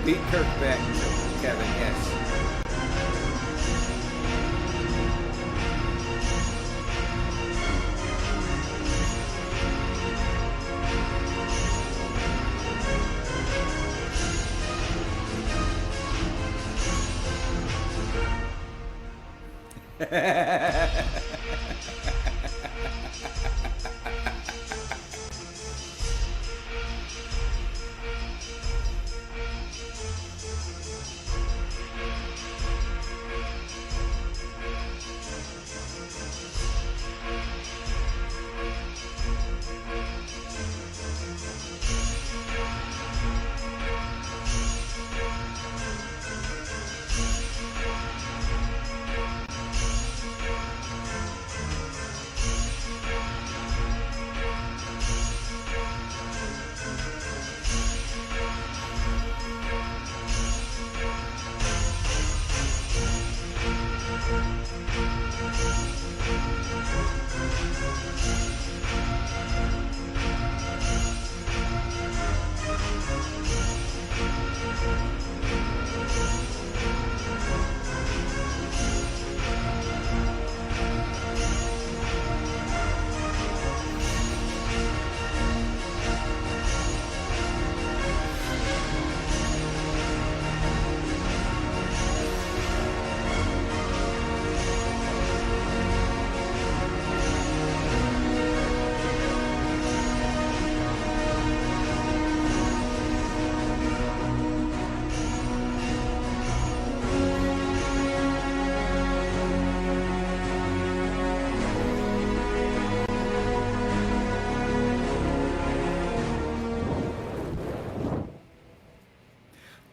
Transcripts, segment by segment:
Beat Kirk back, Kevin, yes.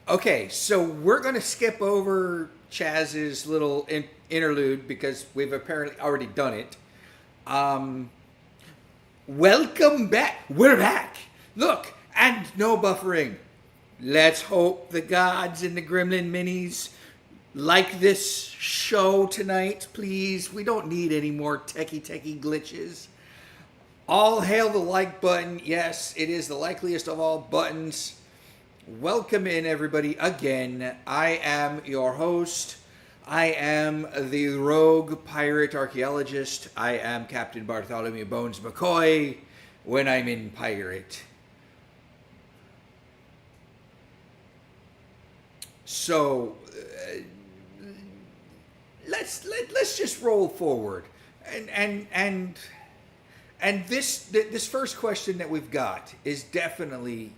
Okay, so we're going to skip over Chaz's little interlude because we've apparently already done it. Welcome back. We're back. Look, and no buffering. Let's hope the gods and the gremlin minis like this show tonight, please. We don't need any more techie glitches. All hail the like button. Yes, it is the likeliest of all buttons. Welcome in, everybody, again. I am your host. I am the rogue pirate archaeologist. I am Captain Bartholomew Bones McCoy when I'm in pirate. So, let's just roll forward. And this first question that we've got is definitely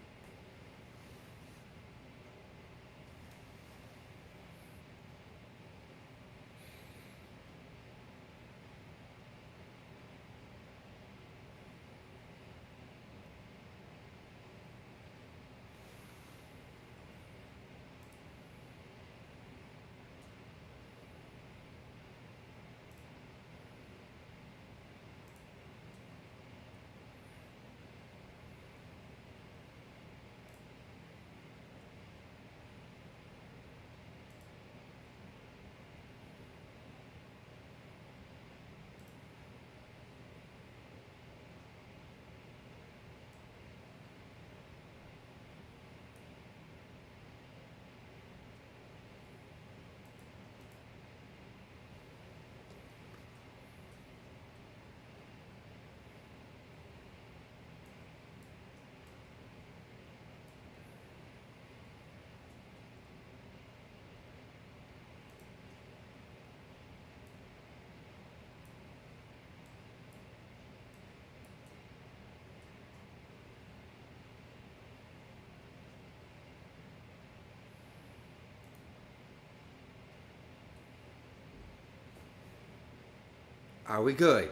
Are we good?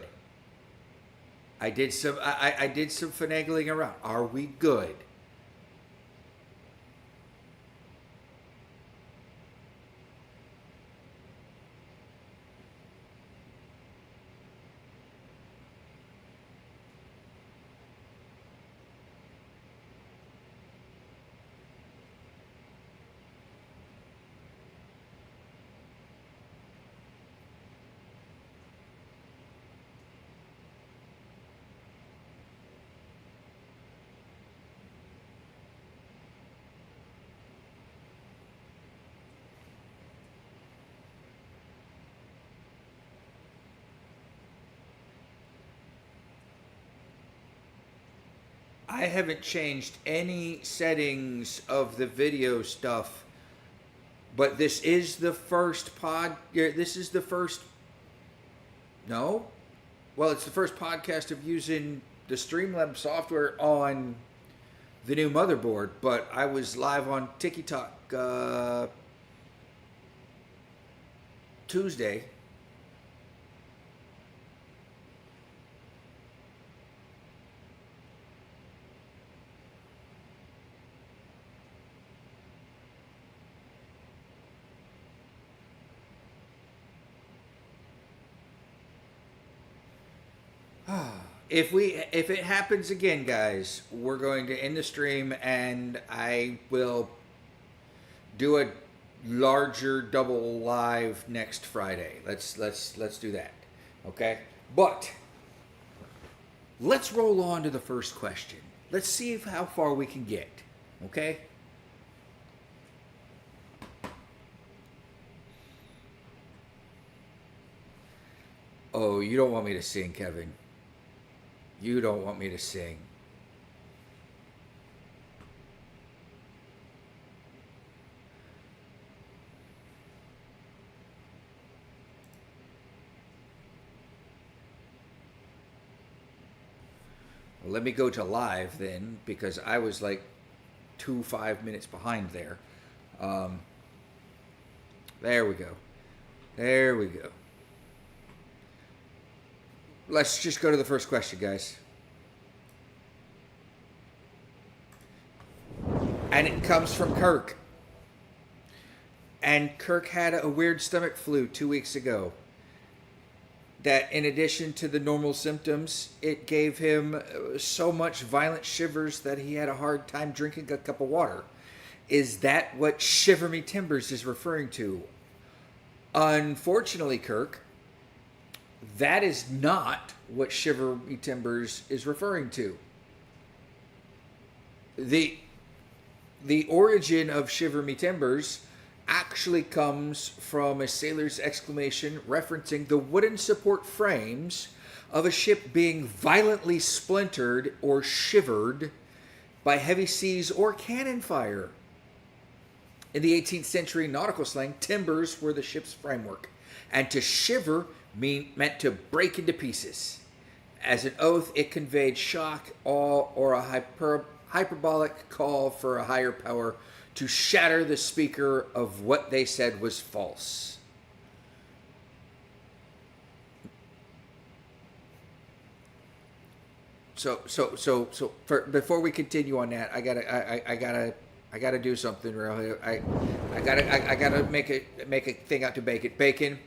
I did some finagling around. Are we good? I haven't changed any settings of the video stuff, but this is the first this is the first, no? Well, it's the first podcast of using the Streamlabs software on the new motherboard, but I was live on TikTok Tuesday. If it happens again, guys, we're going to end the stream and I will do a larger double live next Friday. Let's do that. Okay? But let's roll on to the first question. Let's see how far we can get. Okay? Oh, you don't want me to sing, Kevin. You don't want me to sing. Well, let me go to live then, because I was like 5 minutes behind there. There we go. There we go. Let's just go to the first question, guys. And it comes from Kirk. And Kirk had a weird stomach flu 2 weeks ago. That in addition to the normal symptoms, it gave him so much violent shivers that he had a hard time drinking a cup of water. Is that what Shiver Me Timbers is referring to? Unfortunately, Kirk, that is not what Shiver Me Timbers is referring to. The origin of Shiver Me Timbers actually comes from a sailor's exclamation referencing the wooden support frames of a ship being violently splintered or shivered by heavy seas or cannon fire. In the 18th century nautical slang, timbers were the ship's framework, and to shiver meant to break into pieces. As an oath, it conveyed shock, awe, or a hyperbolic call for a higher power to shatter the speaker of what they said was false. So before we continue on that, I gotta do something real here. I gotta make a thing out to Bacon.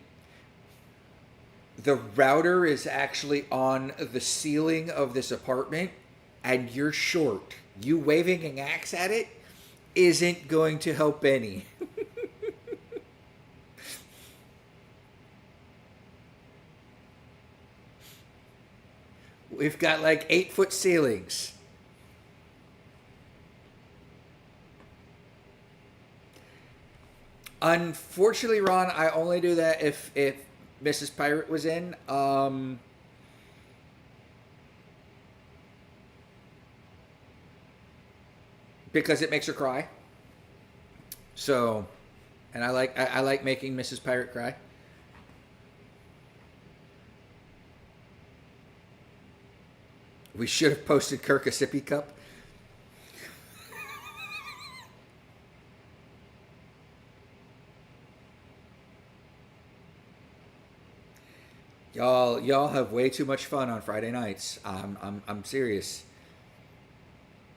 The router is actually on the ceiling of this apartment, and you're short. You waving an axe at it isn't going to help any. We've got like 8-foot ceilings. Unfortunately, Ron, I only do that if Mrs. Pirate was in. Because it makes her cry. So, and I like making Mrs. Pirate cry. We should have posted Kirk a sippy cup. Y'all have way too much fun on Friday nights. I'm serious.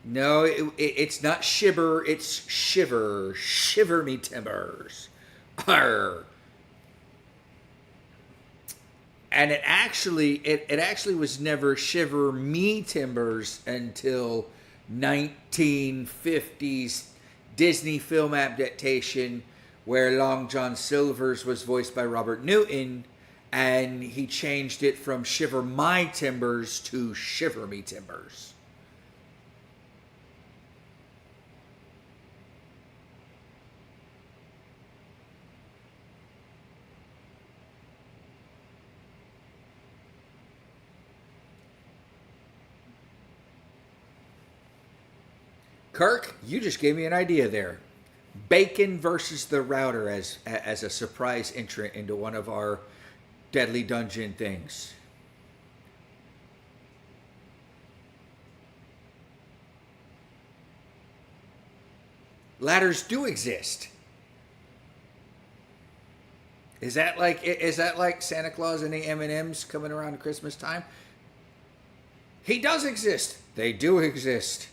No, it's not shiver, it's shiver. Shiver me timbers. Arr. And it actually was never Shiver Me Timbers until 1950s Disney film adaptation where Long John Silver's was voiced by Robert Newton, and he changed it from Shiver My Timbers to Shiver Me Timbers. Kirk, you just gave me an idea there. Bacon versus the router as a surprise entrant into one of our deadly dungeon things. Ladders do exist. Is that like Santa Claus and the M&Ms coming around at Christmas time? He does exist. They do exist.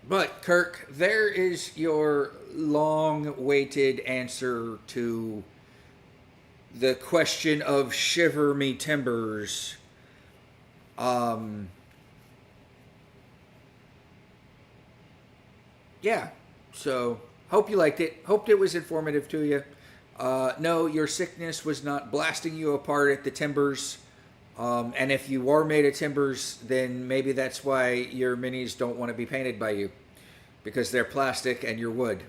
But Kirk, there is your long-awaited answer to the question of Shiver Me Timbers. Yeah, so hope you liked it. Hoped it was informative to you. No, your sickness was not blasting you apart at the timbers. And if you are made of timbers, then maybe that's why your minis don't want to be painted by you. Because they're plastic and you're wood.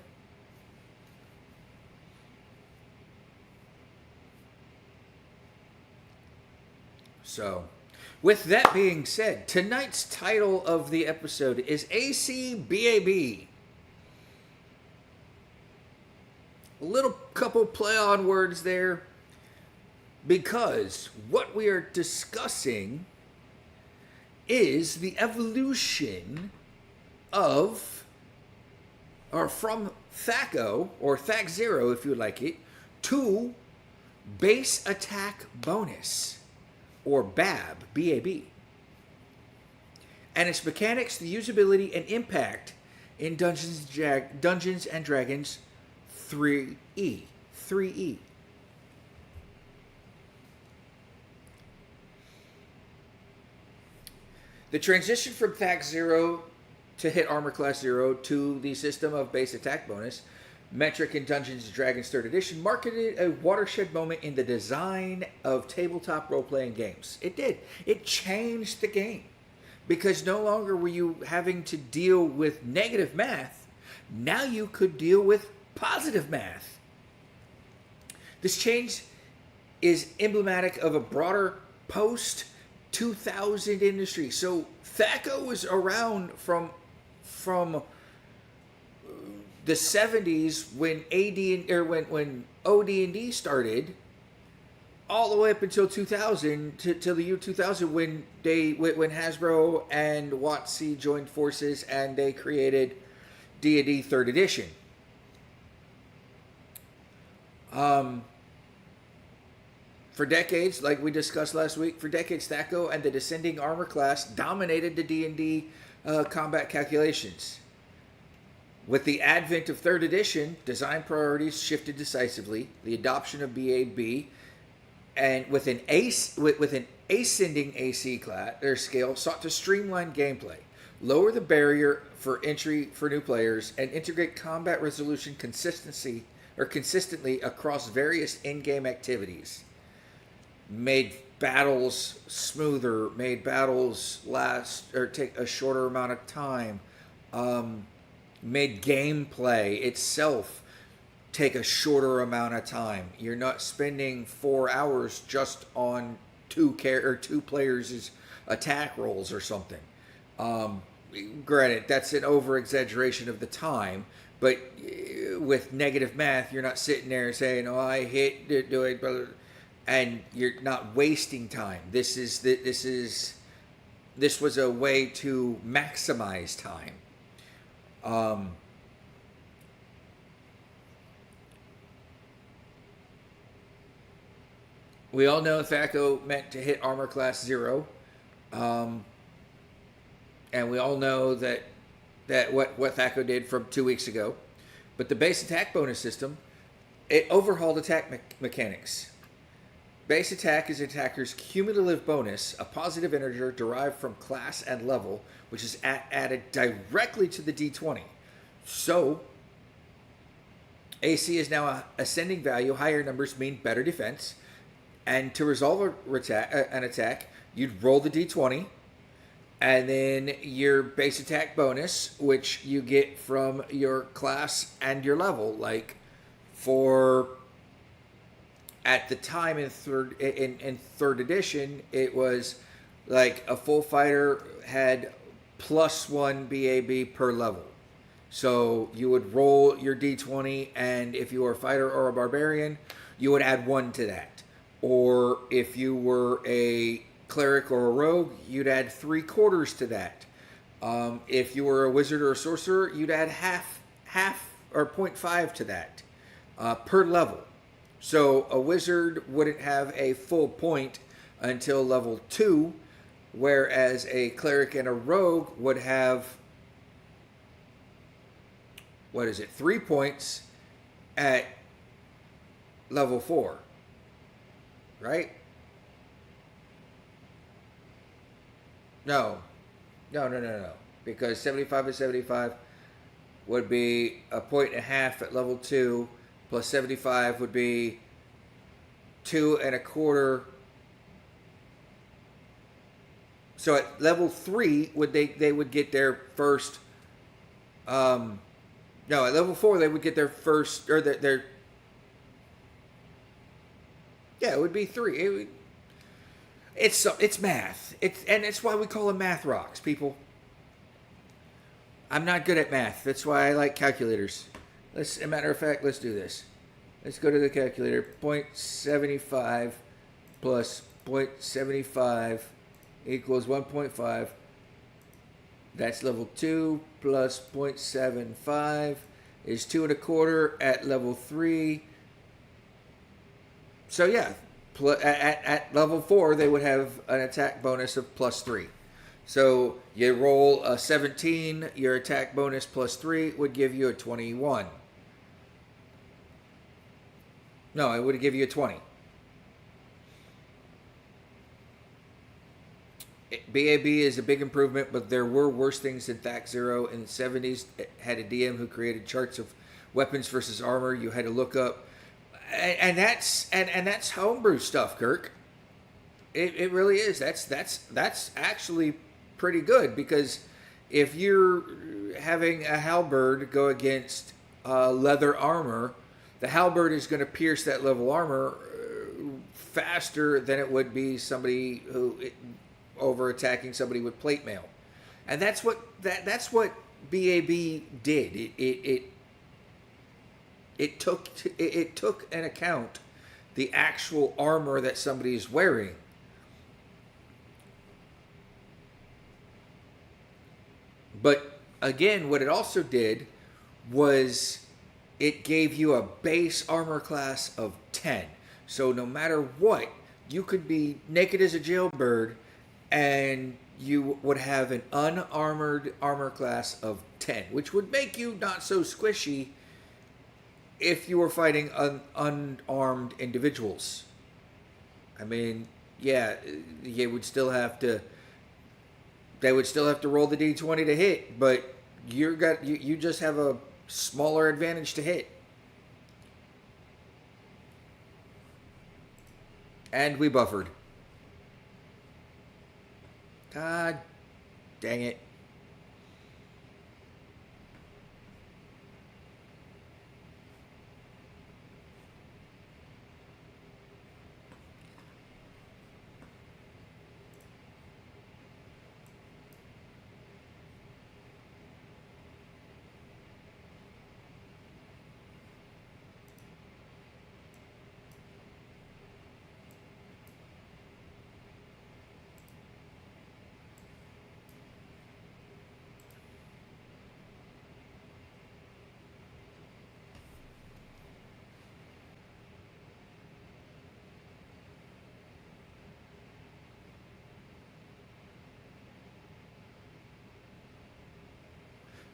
So, with that being said, tonight's title of the episode is BAB. A little couple play on words there, because what we are discussing is the evolution of, or from THACO, or THAC 0 if you like it, to base attack bonus, or BAB, BAB. And its mechanics, the usability, and impact in Dungeons and Dragons 3E. 3E. The transition from THAC 0 to hit armor class 0 to the system of base attack bonus, metric in Dungeons & Dragons 3rd edition, marketed a watershed moment in the design of tabletop role-playing games. It did. It changed the game. Because no longer were you having to deal with negative math. Now you could deal with positive math. This change is emblematic of a broader post-2000 industry. So THACO was around from the 70s when when OD&D started, all the way up until 2000 till the year 2000 when Hasbro and WotC joined forces and they created D&D 3rd edition. For decades, like we discussed last week, THACO and the Descending Armor class dominated the D&D combat calculations. With the advent of 3rd edition, design priorities shifted decisively. The adoption of BAB and with an ascending AC class or scale sought to streamline gameplay, lower the barrier for entry for new players, and integrate combat resolution consistently across various in-game activities. Made battles smoother, made battles last or take a shorter amount of time. Made gameplay itself take a shorter amount of time. You're not spending 4 hours just on two players' attack rolls or something. Granted, that's an over-exaggeration of the time, but with negative math, you're not sitting there saying, "Oh, I hit do it," and you're not wasting time. This was a way to maximize time. We all know THACO meant to hit armor class 0. And we all know that what THACO did from 2 weeks ago. But the base attack bonus system, it overhauled attack mechanics. Base attack is attacker's cumulative bonus, a positive integer derived from class and level, which is added directly to the D20. So, AC is now a ascending value. Higher numbers mean better defense. And to resolve an attack, you'd roll the D20, and then your base attack bonus, which you get from your class and your level. Like, for at the time in third edition, it was like a full fighter had +1 BAB per level. So you would roll your d20, and if you were a fighter or a barbarian, you would add 1 to that. Or if you were a cleric or a rogue, you'd add 3/4 to that. If you were a wizard or a sorcerer, you'd add half or 0.5 to that per level. So a wizard wouldn't have a full point until level 2, whereas a cleric and a rogue would have, 3 points at level 4, right? No, because 75 and 75 would be 1.5 points at level 2, plus 75 would be 2.25. So at level 3, they would get their first. No, at level 4 they would get their first, or their. Yeah, it would be 3. It's math. And it's why we call them math rocks, people. I'm not good at math. That's why I like calculators. As a matter of fact, let's do this. Let's go to the calculator. 0.75 plus 0.75 equals 1.5. That's level 2 plus 0.75 is 2.25 at level 3. So yeah, at level 4 they would have an attack bonus of +3. So you roll a 17, your attack bonus +3 would give you a 21. No, it would give you a 20. BAB is a big improvement, but there were worse things than THAC 0. In the 70s, it had a DM who created charts of weapons versus armor. You had to look up, and that's homebrew stuff, Kirk. It really is. That's actually pretty good, because if you're having a halberd go against leather armor, the halberd is going to pierce that level armor faster than it would be somebody who over attacking somebody with plate mail, and that's what BAB did. It took an account the actual armor that somebody is wearing. But again, what it also did was it gave you a base armor class of 10. So no matter what, you could be naked as a jailbird and you would have an unarmored armor class of 10, which would make you not so squishy if you were fighting unarmed individuals. I mean, yeah, they would still have to roll the d20 to hit, but you just have a smaller advantage to hit. And we buffered. God dang it.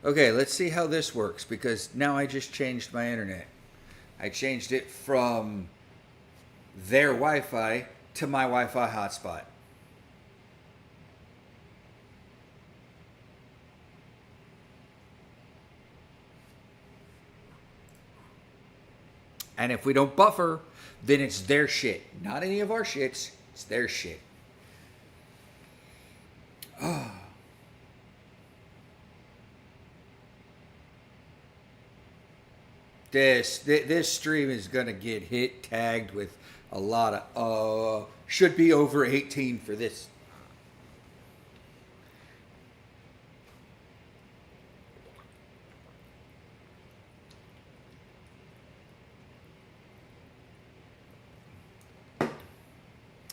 Okay, let's see how this works, because now I just changed my internet. I changed it from their Wi-Fi to my Wi-Fi hotspot. And if we don't buffer, then it's their shit. Not any of our shits, it's their shit. Oh. This stream is going to get tagged with A lot of should be over 18 for this.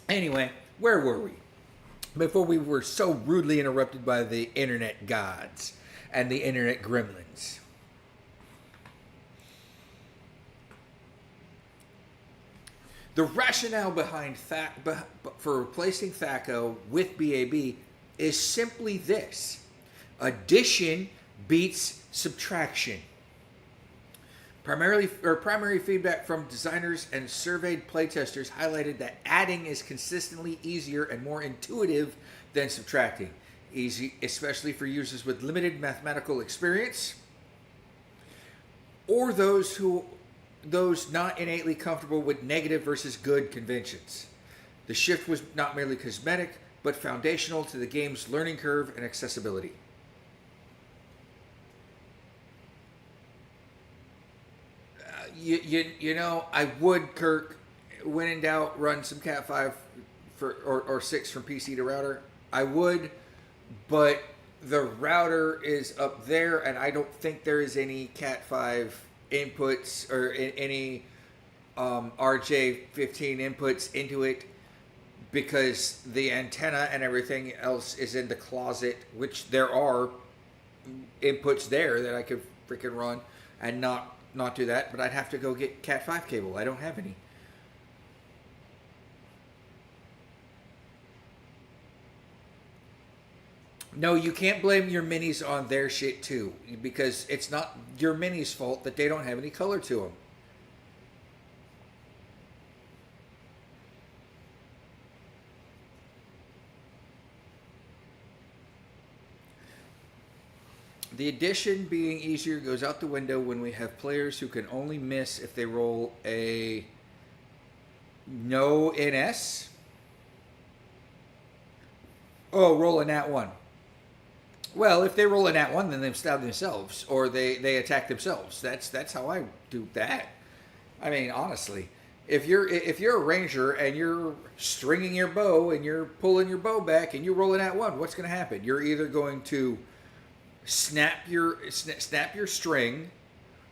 Anyway, where were we? Before we were so rudely interrupted by the internet gods and the internet gremlins. The rationale behind for replacing THACO with BAB is simply this: addition beats subtraction. Primary feedback from designers and surveyed playtesters highlighted that adding is consistently easier and more intuitive than subtracting. Easy, especially for users with limited mathematical experience or those not innately comfortable with negative versus good conventions. The shift was not merely cosmetic, but foundational to the game's learning curve and accessibility. You know, I would, Kirk, when in doubt, run some Cat 5 or 6 from PC to router. I would, but the router is up there, and I don't think there is any Cat 5 inputs or any RJ15 inputs into it, because the antenna and everything else is in the closet, which there are inputs there that I could freaking run and not do that, but I'd have to go get Cat 5 cable. I don't have any. No, you can't blame your minis on their shit too, because it's not your minis' fault that they don't have any color to them. The addition being easier goes out the window when we have players who can only miss if they roll a no NS. Oh, roll a nat 1. Well, if they roll a nat 1, then they've stabbed themselves, or they attack themselves. That's how I do that. I mean, honestly, if you're a ranger and you're stringing your bow and you're pulling your bow back and you roll a nat 1, what's going to happen? You're either going to snap your string,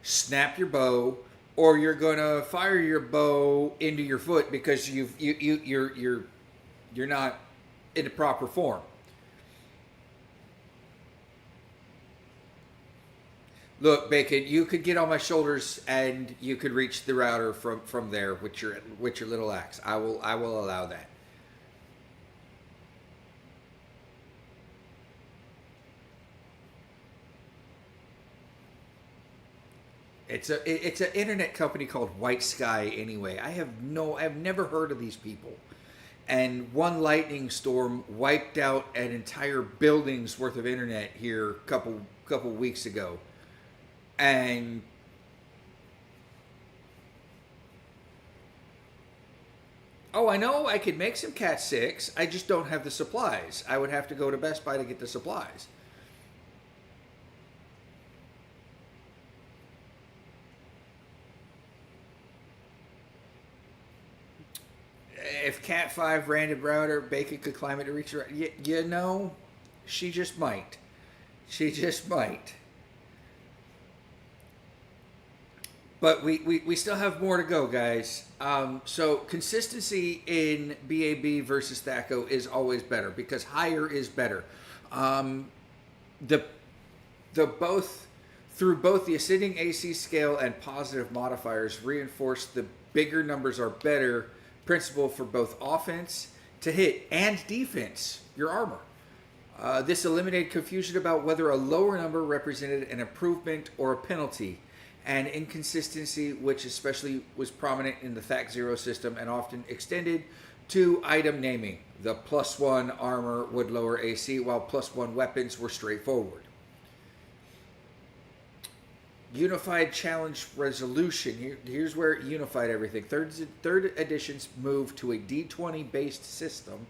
snap your bow, or you're gonna fire your bow into your foot because you're not in the proper form. Look, Bacon, you could get on my shoulders and you could reach the router from there with your little axe. I will allow that. It's an internet company called White Sky anyway. I've never heard of these people. And one lightning storm wiped out an entire building's worth of internet here a couple weeks ago. And oh, I know I could make some Cat 6. I just don't have the supplies. I would have to go to Best Buy to get the supplies. If Cat 5 random router, Bacon could climb it to reach her. You know, she just might. She just might. But we still have more to go, guys. So consistency in BAB versus THACO is always better because higher is better. Through both the ascending AC scale and positive modifiers reinforce the bigger numbers are better principle for both offense to hit and defense, your armor. This eliminated confusion about whether a lower number represented an improvement or a penalty, and inconsistency which especially was prominent in the THAC 0 system and often extended to item naming. The +1 armor would lower AC while +1 weapons were straightforward. Unified challenge resolution. Here's where it unified everything. Third editions moved to a D20 based system.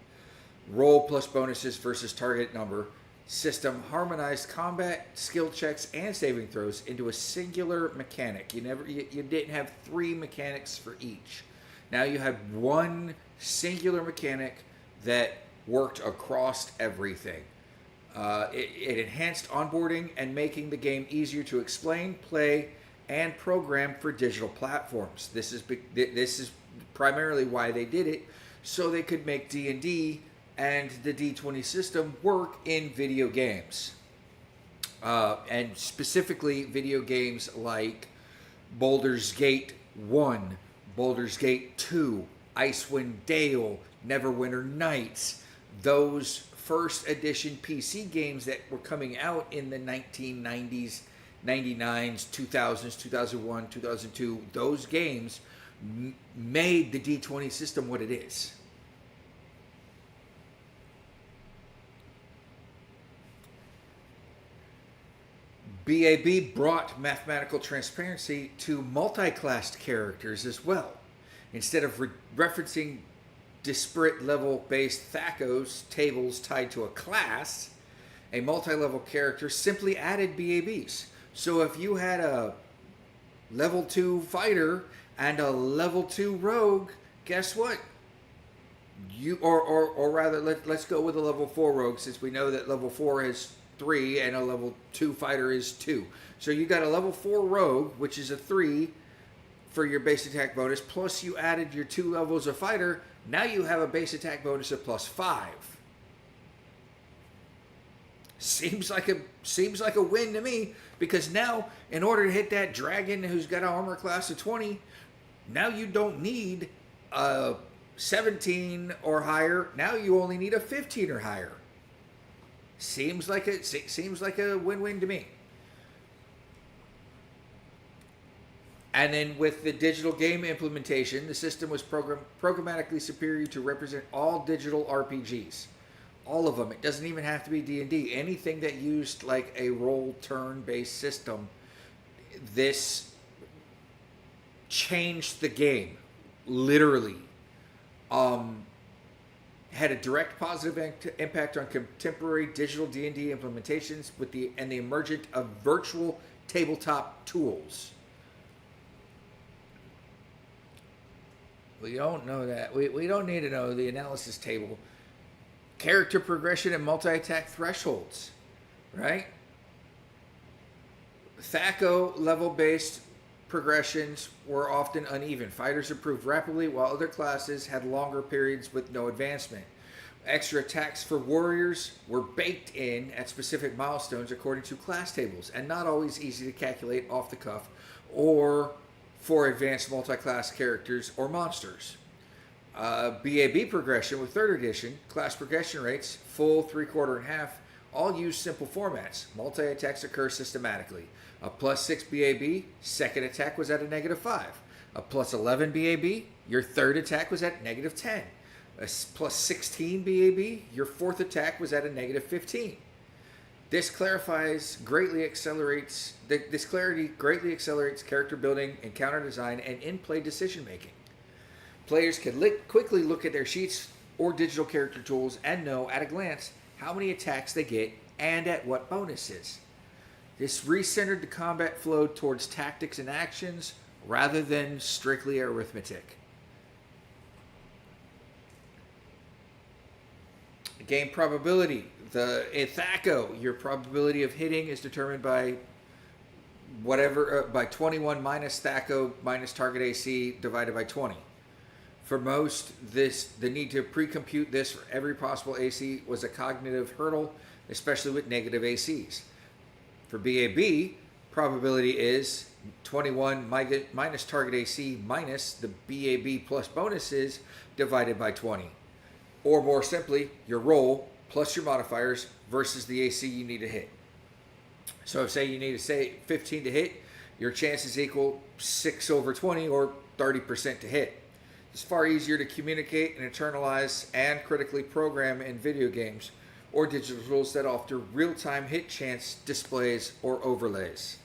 Roll plus bonuses versus target number. System harmonized combat, skill checks, and saving throws into a singular mechanic. You didn't have 3 mechanics for each. Now you had one singular mechanic that worked across everything. It enhanced onboarding and making the game easier to explain, play, and program for digital platforms. This is primarily why they did it, so they could make D&D and the D20 system work in video games. And specifically video games like Baldur's Gate 1, Baldur's Gate 2, Icewind Dale, Neverwinter Nights, those first edition PC games that were coming out in the 1990s, 99s, 2000s, 2001, 2002, those games made the D20 system what it is. BAB brought mathematical transparency to multi-classed characters as well. Instead of referencing disparate level-based THACOs tables tied to a class, a multi-level character simply added BABs. So if you had a level 2 fighter and a level 2 rogue, guess what? Or rather, let's go with a level 4 rogue, since we know that level 4 is 3 and a level 2 fighter is 2. So you got a level 4 rogue, which is a 3 for your base attack bonus, plus you added your 2 levels of fighter. Now you have a base attack bonus of +5. Seems like a win to me, because now in order to hit that dragon who's got an armor class of 20, now you don't need a 17 or higher. Now you only need a 15 or higher. Seems like a win-win to me. And then with the digital game implementation, the system was programmatically superior to represent all digital RPGs. All of them. It doesn't even have to be D&D. Anything that used like a roll turn-based system, this changed the game, literally. Had a direct positive impact on contemporary digital D&D implementations with the emergence of virtual tabletop tools. We don't know that. We don't need to know the analysis table. Character progression and multi-attack thresholds, right? THACO level-based progressions were often uneven. Fighters improved rapidly, while other classes had longer periods with no advancement. Extra attacks for warriors were baked in at specific milestones according to class tables, and not always easy to calculate off the cuff or for advanced multi-class characters or monsters. BAB progression with 3rd edition, class progression rates, full, 3/4, and half, all use simple formats. Multi-attacks occur systematically. A +6 BAB, second attack was at a -5. A +11 BAB, your third attack was at -10. A +16 BAB, your fourth attack was at a -15. This clarity greatly accelerates character building, encounter design, and in-play decision making. Players can quickly look at their sheets or digital character tools and know at a glance how many attacks they get and at what bonuses. This recentered the combat flow towards tactics and actions rather than strictly arithmetic. Game probability. In THACO, your probability of hitting is determined by by 21 minus THACO minus target AC divided by 20. For most, the need to pre-compute this for every possible AC was a cognitive hurdle, especially with negative ACs. For BAB, probability is 21 minus target AC minus the BAB plus bonuses divided by 20. Or more simply, your roll plus your modifiers versus the AC you need to hit. So if say you need to 15 to hit, your chances equal 6/20 or 30% to hit. It's far easier to communicate and internalize and critically program in video games or digital tools that offer real-time hit chance displays or overlays.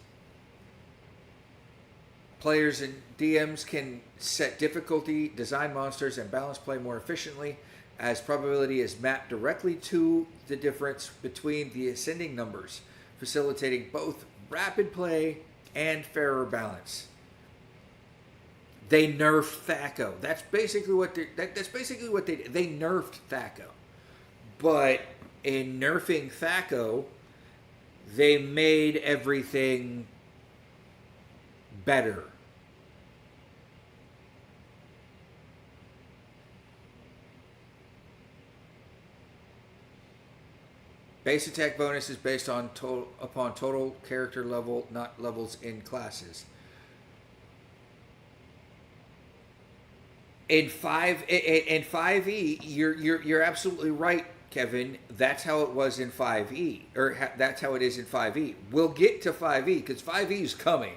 Players and DMs can set difficulty, design monsters, and balance play more efficiently, as probability is mapped directly to the difference between the ascending numbers, facilitating both rapid play and fairer balance. They nerfed Thaco. That's basically what that's basically what they did. They nerfed Thaco. But in nerfing Thaco, they made everything better. Base attack bonus is based on upon total character level, not levels in classes. In 5e, you're absolutely right, Kevin. That's how it was in 5e, or that's how it is in 5e. We'll get to 5e because 5e is coming.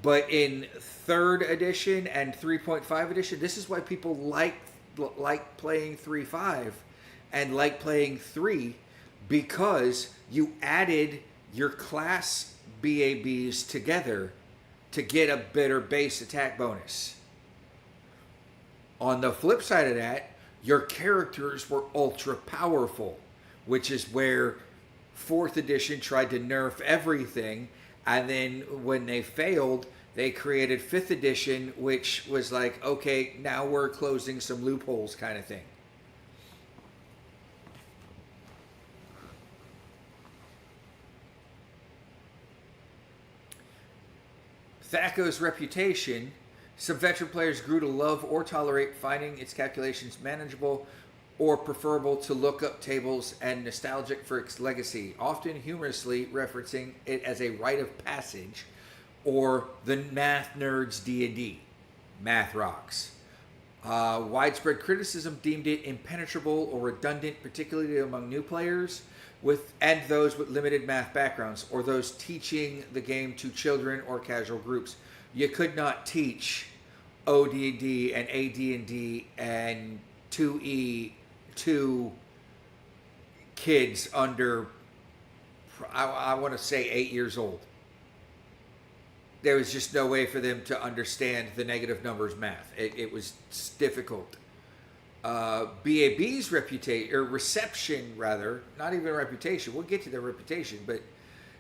But in 3rd edition and 3.5 edition, this is why people like playing 3.5 and like playing 3, because you added your class BABs together to get a better base attack bonus. On the flip side of that, your characters were ultra powerful, which is where 4th edition tried to nerf everything, and then when they failed, they created 5th edition, which was like, okay, now we're closing some loopholes kind of thing. Thaco's reputation, some veteran players grew to love or tolerate finding its calculations manageable or preferable to lookup tables and nostalgic for its legacy, often humorously referencing it as a rite of passage or the math nerds D&D. Math rocks. Widespread criticism deemed it impenetrable or redundant, particularly among new players and those with limited math backgrounds or those teaching the game to children or casual groups. You could not teach OD&D and AD&D and 2E to kids under, I want to say, 8 years old. There was just no way for them to understand the negative numbers math. It was difficult. BAB's reputation, or reception rather, not even reputation, we'll get to their reputation, but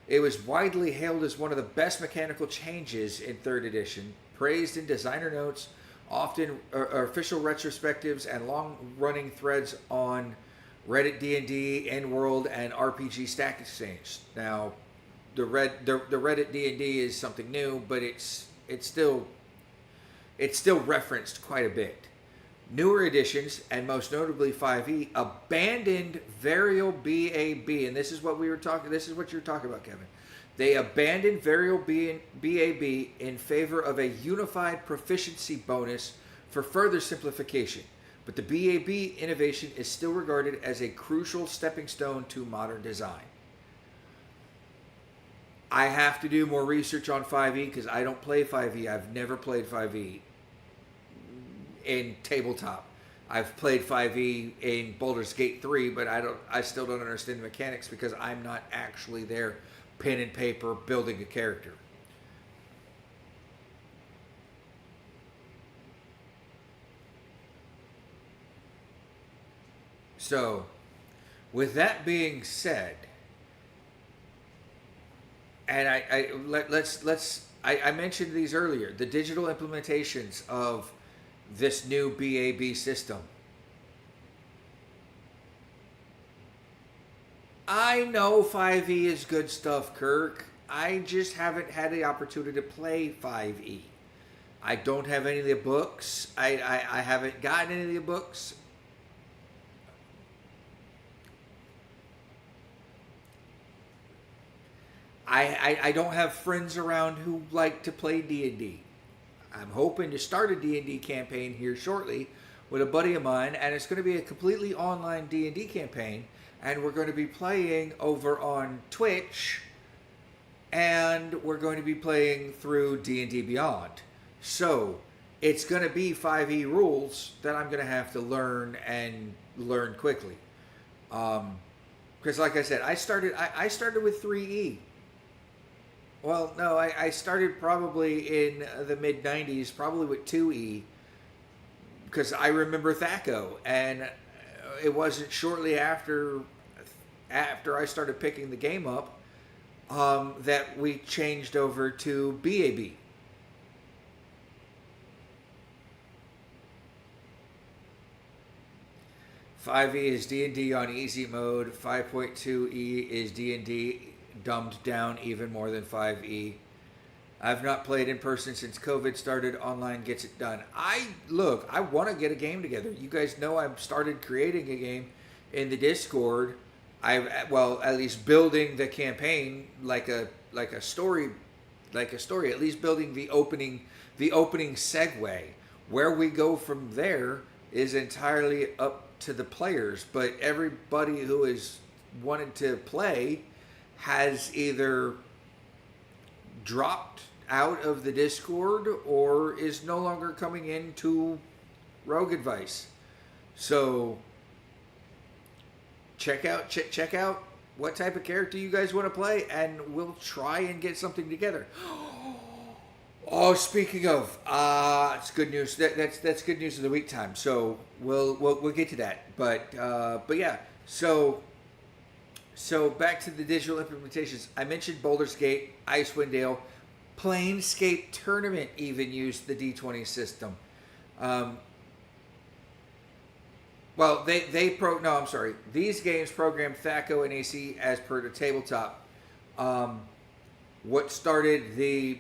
it was widely hailed as one of the best mechanical changes in 3rd edition, praised in designer notes, often official retrospectives, and long-running threads on Reddit D&D, N-World, and RPG Stack Exchange. Now, the Reddit D&D is something new, but it's still referenced quite a bit. Newer editions, and most notably 5e, abandoned variable BAB, and this is what you're talking about, Kevin. They abandoned variable BAB in favor of a unified proficiency bonus for further simplification. But the BAB innovation is still regarded as a crucial stepping stone to modern design. I have to do more research on 5e because I don't play 5e. I've never played 5e in tabletop. I've played 5e in Baldur's Gate 3, but I still don't understand the mechanics because I'm not actually there, pen and paper, building a character. So, with that being said, and I mentioned these earlier, the digital implementations of this new BAB system. I know 5e is good stuff, Kirk. I just haven't had the opportunity to play 5e. I don't have any of the books. I haven't gotten any of the books. I don't have friends around who like to play D&D. I'm hoping to start a D&D campaign here shortly with a buddy of mine, and it's going to be a completely online D&D campaign, and we're going to be playing over on Twitch, and we're going to be playing through D&D Beyond. So, it's going to be 5e rules that I'm going to have to learn and learn quickly. Because like I said, I started with 3e. Well, no, I started probably in the mid-90s, probably with 2E, because I remember Thaco, and it wasn't shortly after I started picking the game up that we changed over to BAB. 5e is D&D on easy mode. 5.2e is D&D dumbed down even more than 5e. I've not played in person since COVID started. Online gets it done. I want to get a game together. You guys know I've started creating a game in the Discord. At least building the campaign like a story, At least building the opening segue. Where we go from there is entirely up to the players. But everybody who has wanted to play has either dropped out of the Discord or is no longer coming into Rogue Advice. So check out what type of character you guys want to play, and we'll try and get something together. Oh, speaking of, it's good news. That's good news of the week time. So we'll get to that. But yeah. So back to the digital implementations. I mentioned Baldur's Gate, Icewind Dale, Planescape Tournament even used the D20 system. These games program THACO and AC as per the tabletop. What started the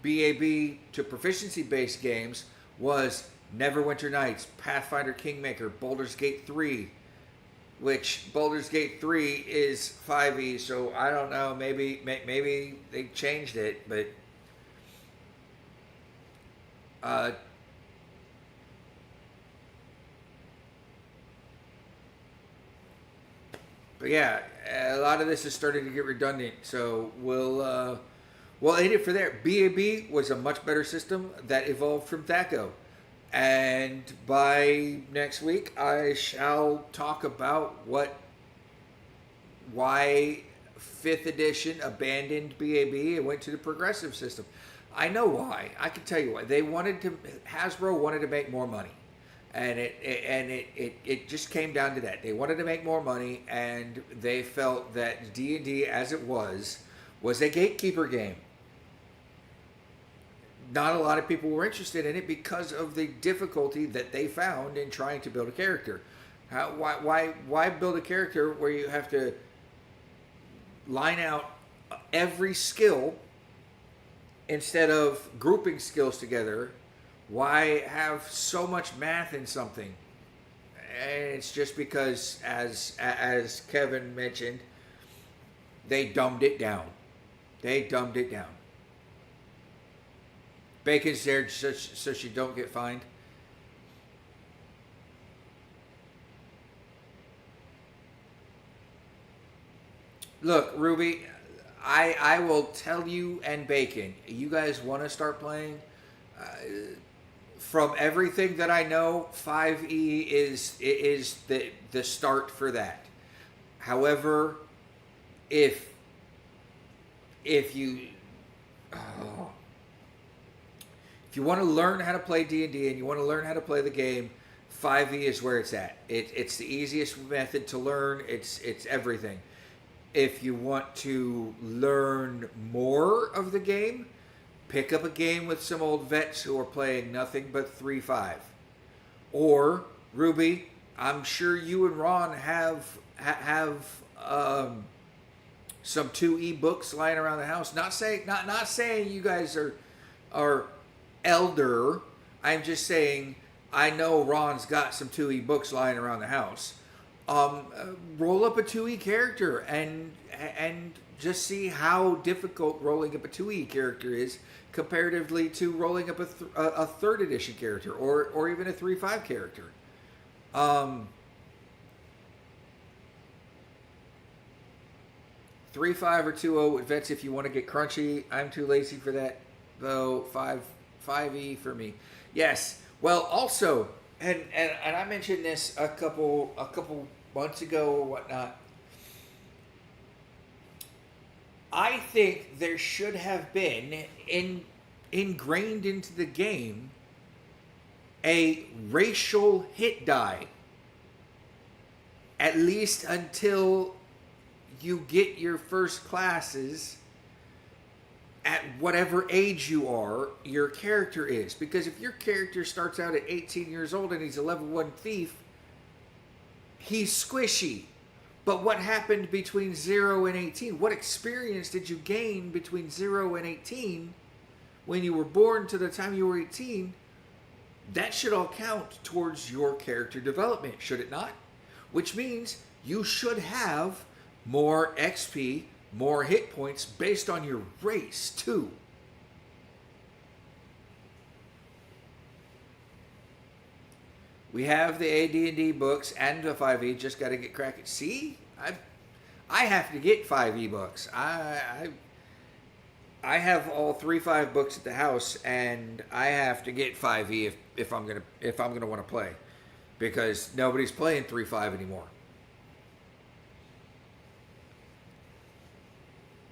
BAB to proficiency-based games was Neverwinter Nights, Pathfinder Kingmaker, Baldur's Gate 3, which Baldur's Gate 3 is 5e, so I don't know, maybe they changed it, but yeah, a lot of this is starting to get redundant, so we'll aid it for there. BAB was a much better system that evolved from THACO. And by next week, I shall talk about why 5th edition abandoned BAB and went to the progressive system. I know why. I can tell you why. Hasbro wanted to make more money. And it just came down to that. They wanted to make more money, and they felt that D&D as it was a gatekeeper game. Not a lot of people were interested in it because of the difficulty that they found in trying to build a character. Why build a character where you have to line out every skill instead of grouping skills together? Why have so much math in something? And it's just because, as Kevin mentioned, they dumbed it down. Bacon's there so she don't get fined. Look, Ruby, I will tell you and Bacon, you guys want to start playing? From everything that I know, 5e is the start for that. However, if you want to learn how to play D&D and you want to learn how to play the game, 5e is where it's at. It's the easiest method to learn. It's everything. If you want to learn more of the game, pick up a game with some old vets who are playing nothing but 3.5. Or, Ruby, I'm sure you and Ron have some 2e books lying around the house. Not saying you guys are elder. I'm just saying I know Ron's got some 2e books lying around the house. Roll up a 2e character and just see how difficult rolling up a 2e character is comparatively to rolling up a 3rd edition character or even a 3.5 character. 3.5 or 2.0 with vets if you want to get crunchy. I'm too lazy for that, though. 5e for me. Yes. Well, also, and I mentioned this a couple months ago or whatnot. I think there should have been ingrained into the game a racial hit die, at least until you get your first classes at whatever age your character is. Because if your character starts out at 18 years old and he's a level 1 thief, He's squishy. But what happened between 0 and 18? What experience did you gain between 0 and 18 when you were born to the time you were 18? That should all count towards your character development, should it not? Which means you should have more XP, more hit points based on your race, too. We have the AD&D books and the 5e. Just got to get cracking. See, I have to get 5e books. I have all 3-5 books at the house, and I have to get 5e if I'm gonna want to play, because nobody's playing 3-5 anymore.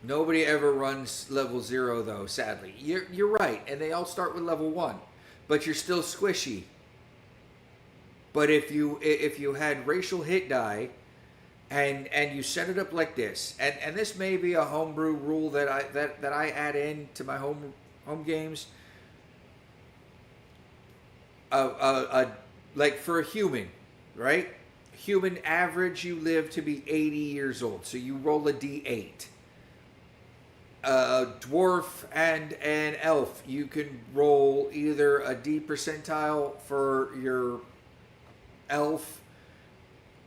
Nobody ever runs level 0 though. Sadly, you're right, and they all start with level 1, but you're still squishy. But if you had racial hit die, and you set it up like this, and this may be a homebrew rule that I add in to my home games. Like for a human, right? Human average, you live to be 80 years old, so you roll a d8. Dwarf and an elf, you can roll either a D percentile for your elf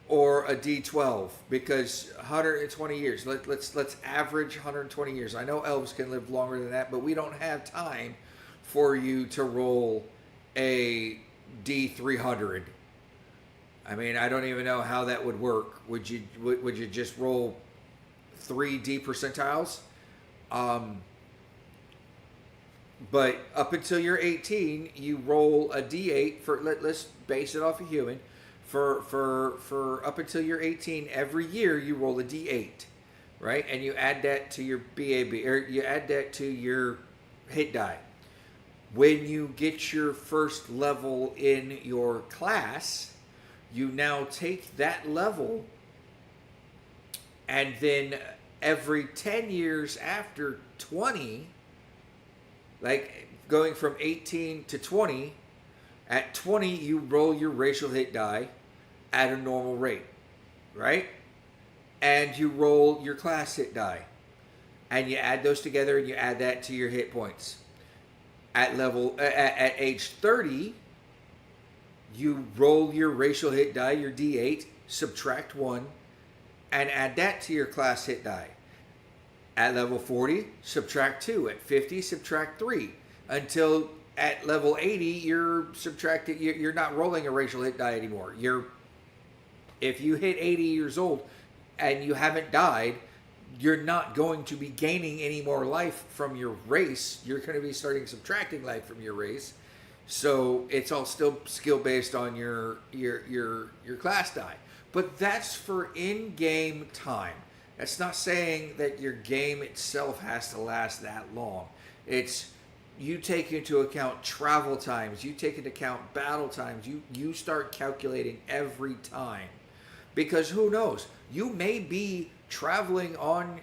or a D12, because 120 years. Let's average 120 years. I know elves can live longer than that, but we don't have time for you to roll a D300. I mean, I don't even know how that would work. Would you just roll 3 D percentiles? But up until you're 18, you roll a D8 for let's base it off a human. For up until you're 18, every year you roll a D8, right? And you add that to your BAB, or you add that to your hit die. When you get your first level in your class, you now take that level, and then every 10 years after 20, like going from 18 to 20, at 20 you roll your racial hit die at a normal rate, right? And you roll your class hit die, and you add those together, and you add that to your hit points. At age 30, you roll your racial hit die, your D8, subtract 1, and add that to your class hit die. At level 40, subtract 2. At 50, subtract 3. Until at level 80, you're not rolling a racial hit die anymore. If you hit 80 years old and you haven't died, you're not going to be gaining any more life from your race. You're going to be starting subtracting life from your race. So it's all still skill based on your class die. But that's for in-game time. That's not saying that your game itself has to last that long. It's you take into account travel times, you take into account battle times, you start calculating every time. Because who knows? You may be traveling on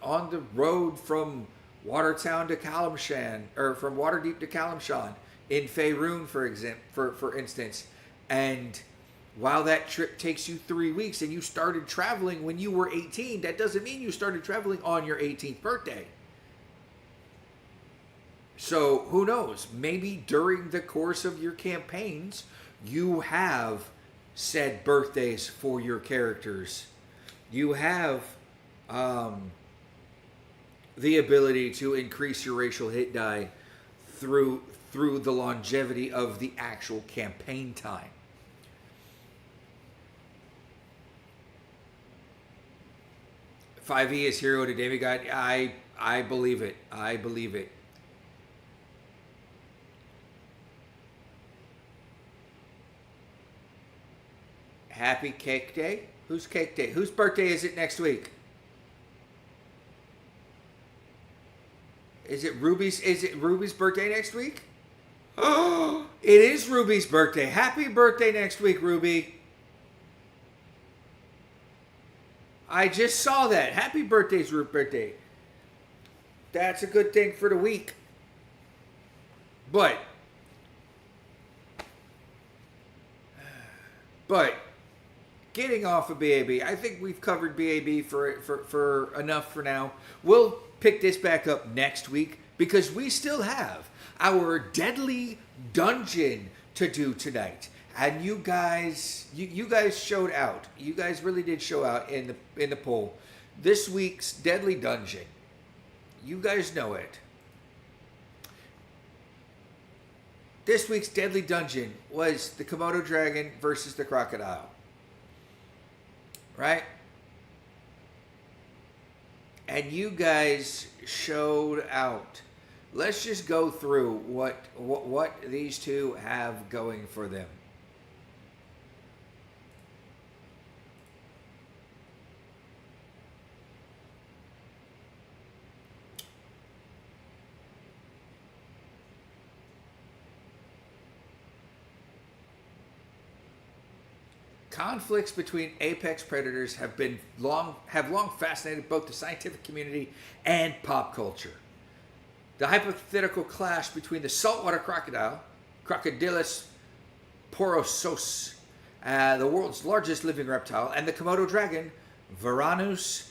the road from Watertown to Kalimshan, or from Waterdeep to Kalimshan in Faerun, for instance, and while that trip takes you 3 weeks and you started traveling when you were 18, that doesn't mean you started traveling on your 18th birthday. So who knows? Maybe during the course of your campaigns, you have said birthdays for your characters. You have the ability to increase your racial hit die through the longevity of the actual campaign time. "5e is hero to demigod." I believe it. I believe it. Happy Cake Day? Whose Cake Day? Whose birthday is it next week? Is it Ruby's birthday next week? Oh, it is Ruby's birthday. Happy birthday next week, Ruby. I just saw that. Happy birthday's Ruby's birthday. That's a good thing for the week. But getting off of BAB. I think we've covered BAB for enough for now. We'll pick this back up next week because we still have our deadly dungeon to do tonight. And you guys showed out. You guys really did show out in the poll. This week's deadly dungeon. You guys know it. This week's deadly dungeon was the Komodo dragon versus the crocodile. Right? And you guys showed out. Let's just go through what these two have going for them. Conflicts between apex predators have long fascinated both the scientific community and pop culture. The hypothetical clash between the saltwater crocodile, Crocodylus porosus, the world's largest living reptile, and the Komodo dragon, Varanus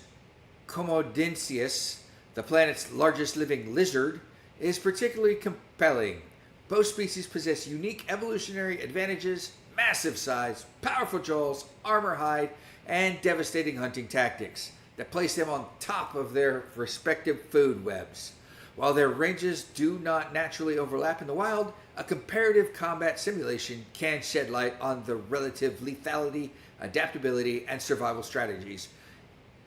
comodensis, the planet's largest living lizard, is particularly compelling. Both species possess unique evolutionary advantages: massive size, powerful jaws, armor hide, and devastating hunting tactics that place them on top of their respective food webs. While their ranges do not naturally overlap in the wild, a comparative combat simulation can shed light on the relative lethality, adaptability, and survival strategies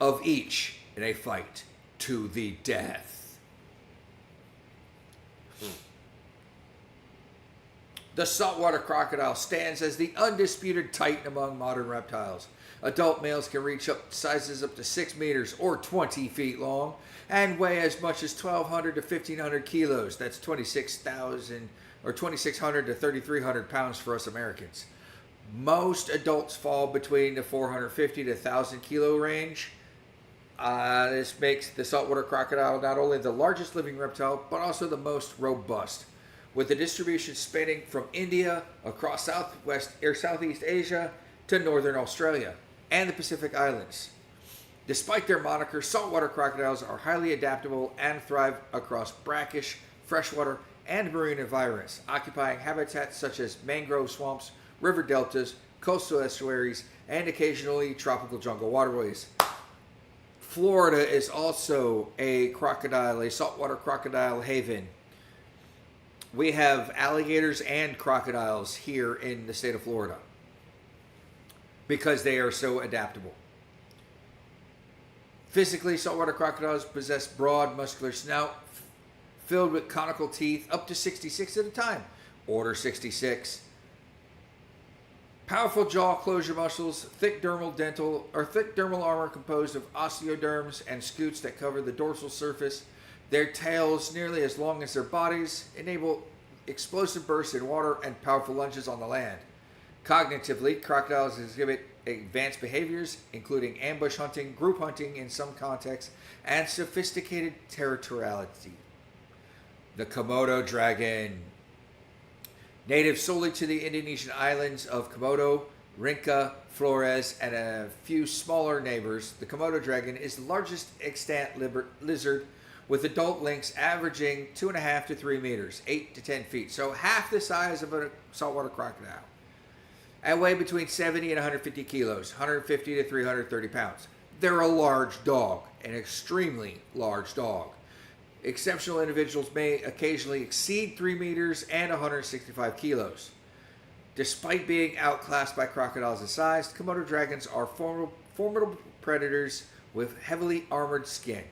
of each in a fight to the death. The saltwater crocodile stands as the undisputed titan among modern reptiles. Adult males can reach sizes up to 6 meters or 20 feet long and weigh as much as 1,200 to 1,500 kilos. That's 26,000 or 2,600 to 3,300 pounds for us Americans. Most adults fall between the 450 to 1,000 kilo range. This makes the saltwater crocodile not only the largest living reptile, but also the most robust, with the distribution spanning from India across Southeast Asia to northern Australia and the Pacific Islands. Despite their moniker, saltwater crocodiles are highly adaptable and thrive across brackish, freshwater, and marine environments, occupying habitats such as mangrove swamps, river deltas, coastal estuaries, and occasionally tropical jungle waterways. Florida is also a saltwater crocodile haven. We have alligators and crocodiles here in the state of Florida because they are so adaptable. Physically, saltwater crocodiles possess broad, muscular snout filled with conical teeth, up to 66 at a time. Order 66. Powerful jaw closure muscles, thick dermal armor composed of osteoderms and scutes that cover the dorsal surface. Their tails, nearly as long as their bodies, enable explosive bursts in water and powerful lunges on the land. Cognitively, crocodiles exhibit advanced behaviors, including ambush hunting, group hunting in some contexts, and sophisticated territoriality. The Komodo dragon. Native solely to the Indonesian islands of Komodo, Rinca, Flores, and a few smaller neighbors, the Komodo dragon is the largest extant lizard, with adult lengths averaging 2.5 to 3 meters, 8 to 10 feet. So half the size of a saltwater crocodile. And weigh between 70 and 150 kilos, 150 to 330 pounds. They're a large dog, an extremely large dog. Exceptional individuals may occasionally exceed 3 meters and 165 kilos. Despite being outclassed by crocodiles in size, Komodo dragons are formidable predators with heavily armored skin,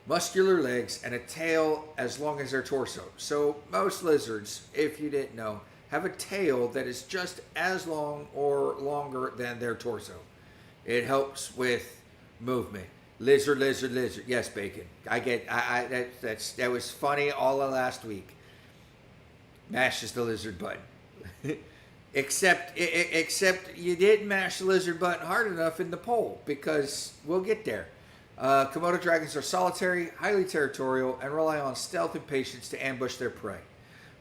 muscular legs, and a tail as long as their torso. So most lizards, if you didn't know, have a tail that is just as long or longer than their torso. It helps with movement. Lizard. Yes, Bacon. That was funny all of last week. Mashes the lizard button. Except you didn't mash the lizard button hard enough in the poll, because we'll get there. Komodo dragons are solitary, highly territorial, and rely on stealth and patience to ambush their prey,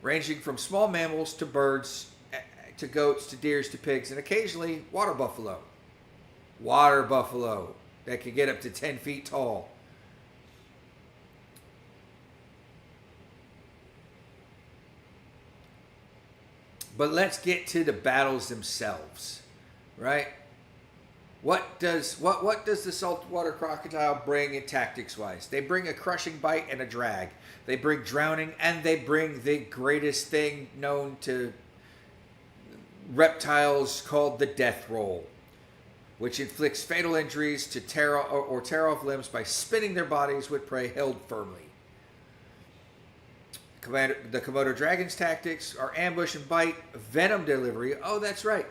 ranging from small mammals to birds, to goats, to deers, to pigs, and occasionally water buffalo. water buffalo that can get up to 10 feet tall. But let's get to the battles themselves, right? What does the saltwater crocodile bring in tactics wise? They bring a crushing bite and a drag. They bring drowning, and they bring the greatest thing known to reptiles called the death roll, which inflicts fatal injuries to tear off limbs by spinning their bodies with prey held firmly. The Komodo dragon's tactics are ambush and bite, venom delivery. Oh, that's right.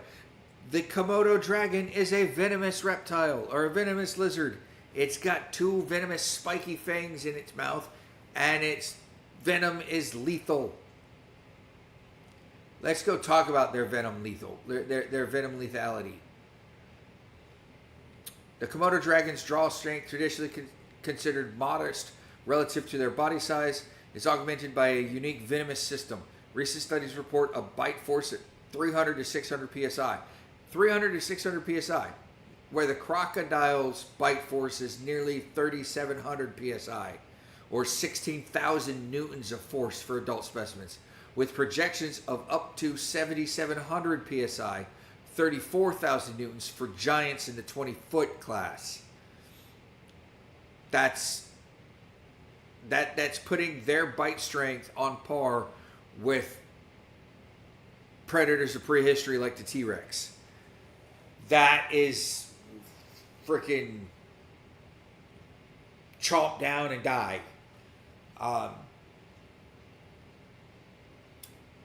The Komodo dragon is a venomous reptile or a venomous lizard. It's got 2 venomous spiky fangs in its mouth, and its venom is lethal. Let's go talk about their venom venom lethality. The Komodo dragon's draw strength, traditionally considered modest relative to their body size, is augmented by a unique venomous system. Recent studies report a bite force at 300 to 600 psi. 300 to 600 psi, where the crocodile's bite force is nearly 3,700 psi, or 16,000 newtons of force for adult specimens, with projections of up to 7,700 psi, 34,000 newtons for giants in the 20-foot class. That's putting their bite strength on par with predators of prehistory like the T-Rex. That is freaking chomp down and die.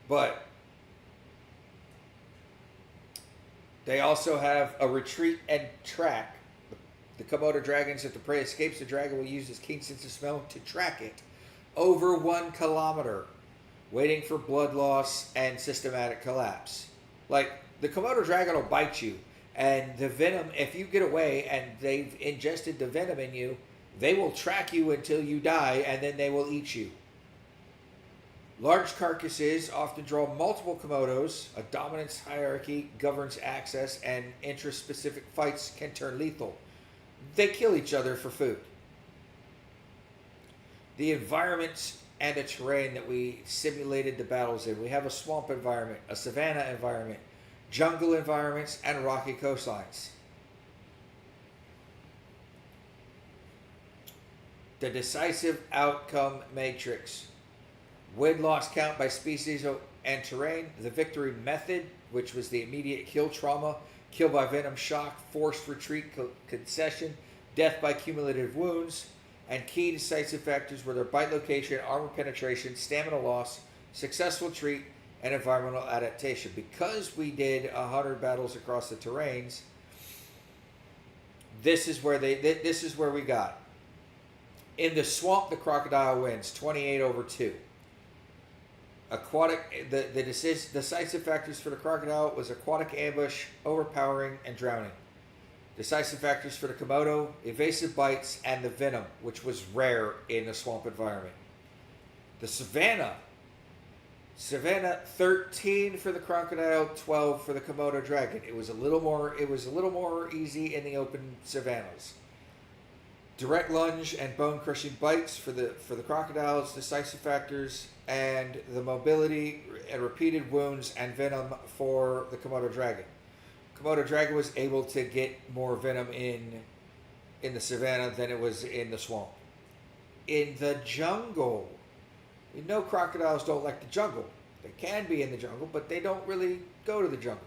But they also have a retreat and track. The Komodo dragons, if the prey escapes, the dragon will use his keen sense of smell to track it over 1 kilometer, waiting for blood loss and systematic collapse. Like, the Komodo dragon will bite you, and the venom, if you get away and they've ingested the venom in you, they will track you until you die, and then they will eat you. Large carcasses often draw multiple Komodos. A dominance hierarchy governs access, and intraspecific fights can turn lethal. They kill each other for food. The environments and the terrain that we simulated the battles in. We have a swamp environment, a savanna environment, jungle environments, and rocky coastlines. The decisive outcome matrix. Win-loss count by species and terrain. The victory method, which was the immediate kill trauma, kill by venom shock, forced retreat concession, death by cumulative wounds, and key decisive factors were their bite location, armor penetration, stamina loss, successful treat, and environmental adaptation. Because we did 100 battles across the terrains, this is where we got. In the swamp, the crocodile wins 28-2. Aquatic, the decisive factors for the crocodile was aquatic ambush, overpowering, and drowning. Decisive factors for the Komodo, evasive bites, and the venom, which was rare in the swamp environment. The Savannah 13 for the crocodile, 12 for the Komodo dragon. It was a little more easy in the open savannas. Direct lunge and bone-crushing bites for the crocodiles, decisive factors, and the mobility and repeated wounds and venom for the Komodo dragon. Komodo dragon was able to get more venom in the savanna than it was in the swamp. In the jungle, we know crocodiles don't like the jungle. They can be in the jungle, but they don't really go to the jungle.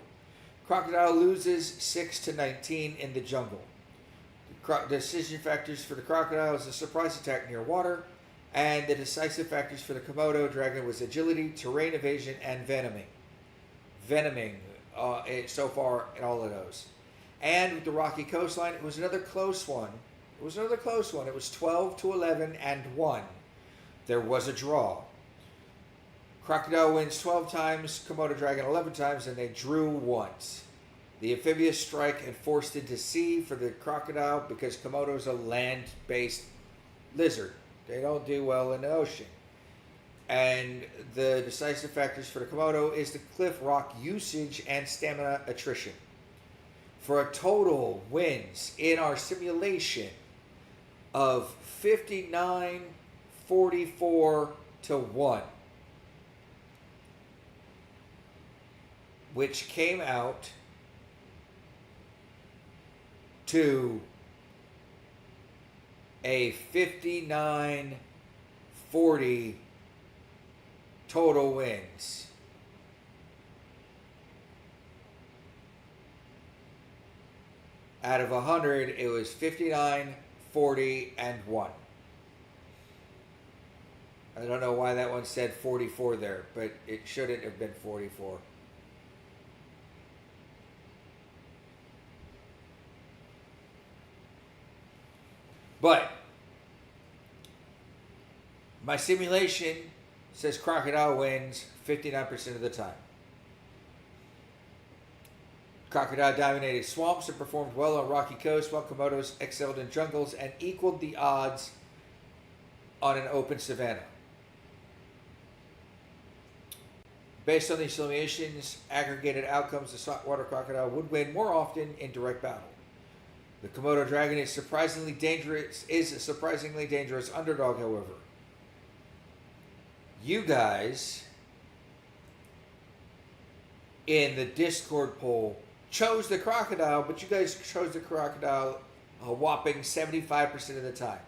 Crocodile loses 6-19 in the jungle. Decision factors for the crocodile is a surprise attack near water, and the decisive factors for the Komodo dragon was agility, terrain evasion, and venoming. So far in all of those. And with the rocky coastline, it was another close one. It was 12-11 and 1. There was a draw. Crocodile wins 12 times, Komodo dragon 11 times, and they drew once. The amphibious strike and forced into sea for the crocodile because Komodo is a land-based lizard. They don't do well in the ocean. And the decisive factors for the Komodo is the cliff rock usage and stamina attrition. for a total wins in our simulation of 59-44 to 1, which came out to a 59-40 total wins. Out of 100, it was 59, 40, and 1. I don't know why that one said 44 there, but it shouldn't have been 44. But my simulation says crocodile wins 59% of the time. Crocodile dominated swamps and performed well on rocky coasts, while Komodos excelled in jungles and equaled the odds on an open savanna. Based on these simulations, aggregated outcomes, the saltwater crocodile would win more often in direct battle. The Komodo dragon is a surprisingly dangerous underdog, however. You guys in the Discord poll chose the crocodile, but you guys chose the crocodile a whopping 75% of the time.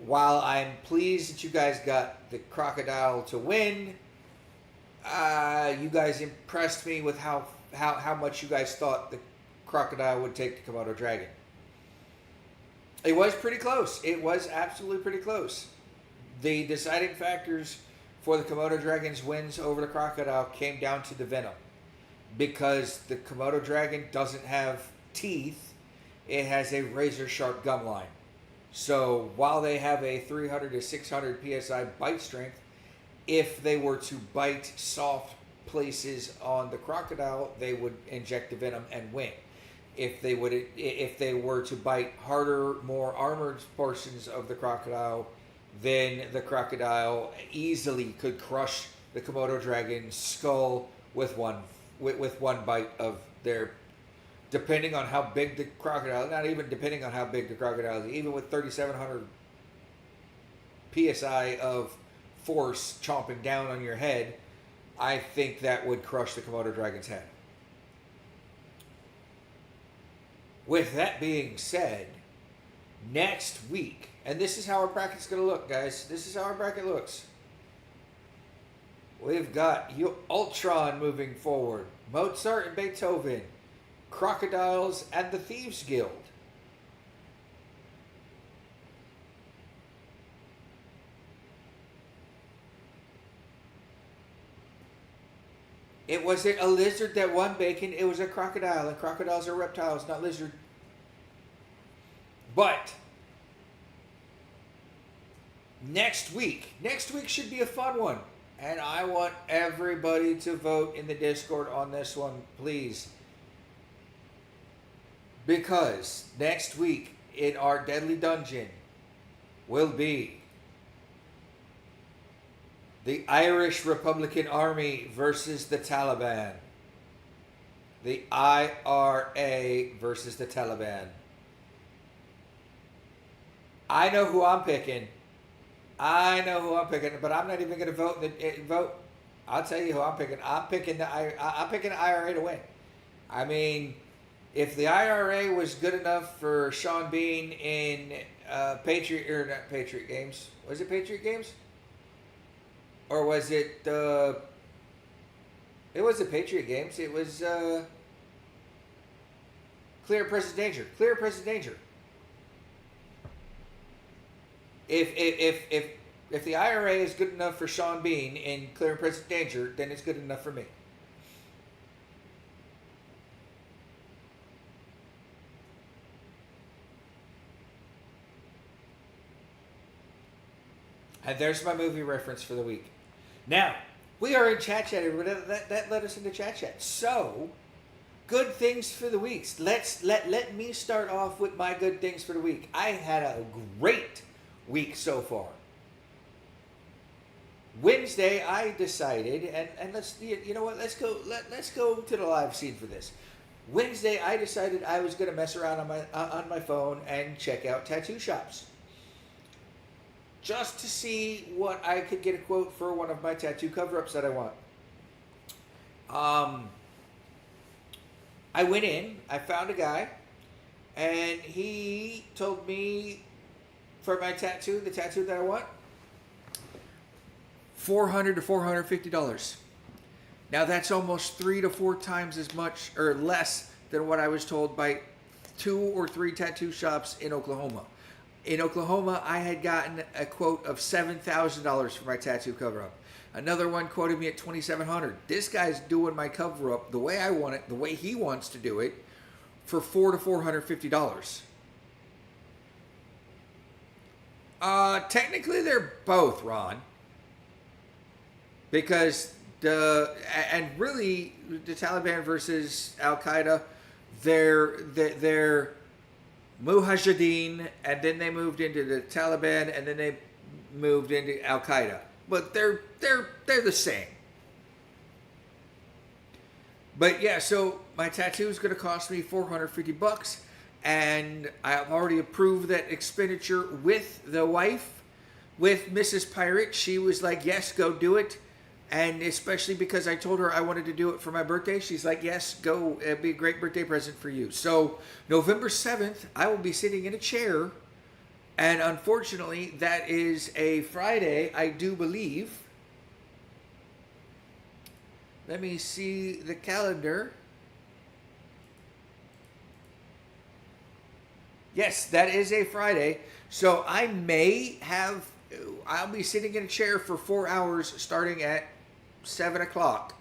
While I'm pleased that you guys got the crocodile to win, you guys impressed me with how much you guys thought the crocodile would take the Komodo dragon. It was pretty close. It was absolutely pretty close. The deciding factors for the Komodo dragon's wins over the crocodile came down to the venom. Because the Komodo dragon doesn't have teeth, it has a razor sharp gum line. So while they have a 300 to 600 psi bite strength, if they were to bite soft places on the crocodile, they would inject the venom and win. If they were to bite harder, more armored portions of the crocodile, then the crocodile easily could crush the Komodo dragon's skull with one bite of their, depending on how big the crocodile, not even depending on how big the crocodile is, even with 3,700 psi of force chomping down on your head, I think that would crush the Komodo dragon's head. With that being said, next week, and this is how our bracket's going to look, guys. This is how our bracket looks. We've got Ultron moving forward, Mozart and Beethoven, Crocodiles and the Thieves Guild. It wasn't a lizard that won, Bacon. It was a crocodile, and crocodiles are reptiles, not lizard. But next week should be a fun one. And I want everybody to vote in the Discord on this one, please. Because next week in our Deadly Dungeon will be the Irish Republican Army versus the Taliban. The IRA versus the Taliban. I know who I'm picking. But I'm not even going to vote. I'll tell you who I'm picking. I'm picking the IRA to win. I mean, if the IRA was good enough for Sean Bean in not Patriot Games. Was it Patriot Games? Or was it it was the Patriot Games. It was Clear Present Danger. Clear Present Danger. If the IRA is good enough for Sean Bean in Clear and Present Danger, then it's good enough for me. And there's my movie reference for the week. Now, we are in Chat Chat, everybody. That led us into Chat Chat. So, good things for the weeks. Let me start off with my good things for the week. I had a great week so far. Wednesday, I decided, and let's, you know what? Let's go to the live scene for this. Wednesday, I decided I was going to mess around on my phone and check out tattoo shops, just to see what I could get a quote for one of my tattoo cover-ups that I want. I went in, I found a guy, and he told me for my tattoo, the tattoo that I want, $400 to $450. Now that's almost 3 to 4 times as much or less than what I was told by 2 or 3 tattoo shops in Oklahoma. In Oklahoma, I had gotten a quote of $7,000 for my tattoo cover-up. Another one quoted me at $2,700. This guy's doing my cover-up the way I want it, the way he wants to do it, for $400 to $450. Technically, they're both, Ron. Because and really, the Taliban versus Al Qaeda, they're Mujahideen, and then they moved into the Taliban, and then they moved into Al Qaeda. But they're the same. But yeah, so my tattoo is going to cost me $450, and I've already approved that expenditure with the wife, with Mrs. Pirate. She was like, "Yes, go do it." And especially because I told her I wanted to do it for my birthday, she's like, "Yes, go. It'd be a great birthday present for you." So November 7th, I will be sitting in a chair. And unfortunately, that is a Friday, I do believe. Let me see the calendar. Yes, that is a Friday. So I'll be sitting in a chair for 4 hours starting at 7 o'clock.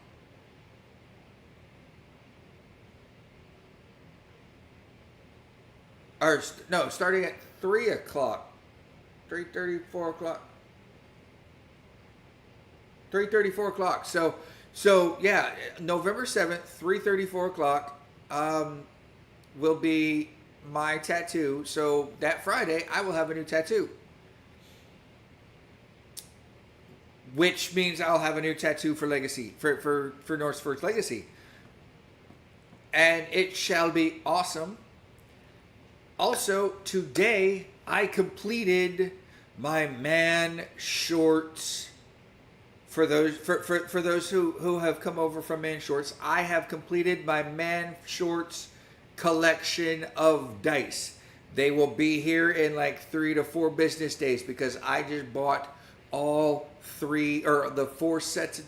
Or, no, starting at 3 o'clock. 3:30, 4 o'clock. 3:30, 4 o'clock. So yeah, November 7th, 3:30, 4 o'clock will be my tattoo. So that Friday, I will have a new tattoo. Which means I'll have a new tattoo for Legacy, for Norse First Legacy. And it shall be awesome. Also, today, I completed my man shorts. For those who have come over from Man Shorts, I have completed my Man Shorts collection of dice. They will be here in like 3 to 4 business days because I just bought all 3 sets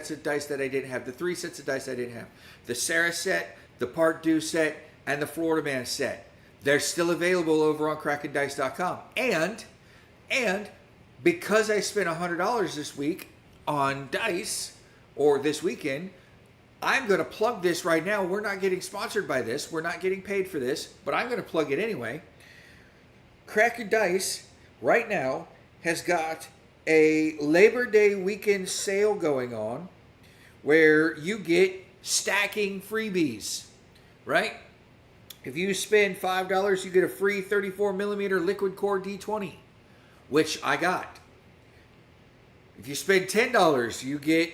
of dice that I didn't have. The 3 sets of dice I didn't have. The Sarah set, the Part Due set, and the Florida Man set. They're still available over on KrakenDice.com. And because I spent $100 this week on dice, or this weekend, I'm going to plug this right now. We're not getting sponsored by this. We're not getting paid for this, but I'm going to plug it anyway. Kraken Dice right now has got a Labor Day weekend sale going on where you get stacking freebies, right? If you spend $5, you get a free 34mm liquid core D20, which I got. If you spend $10, you get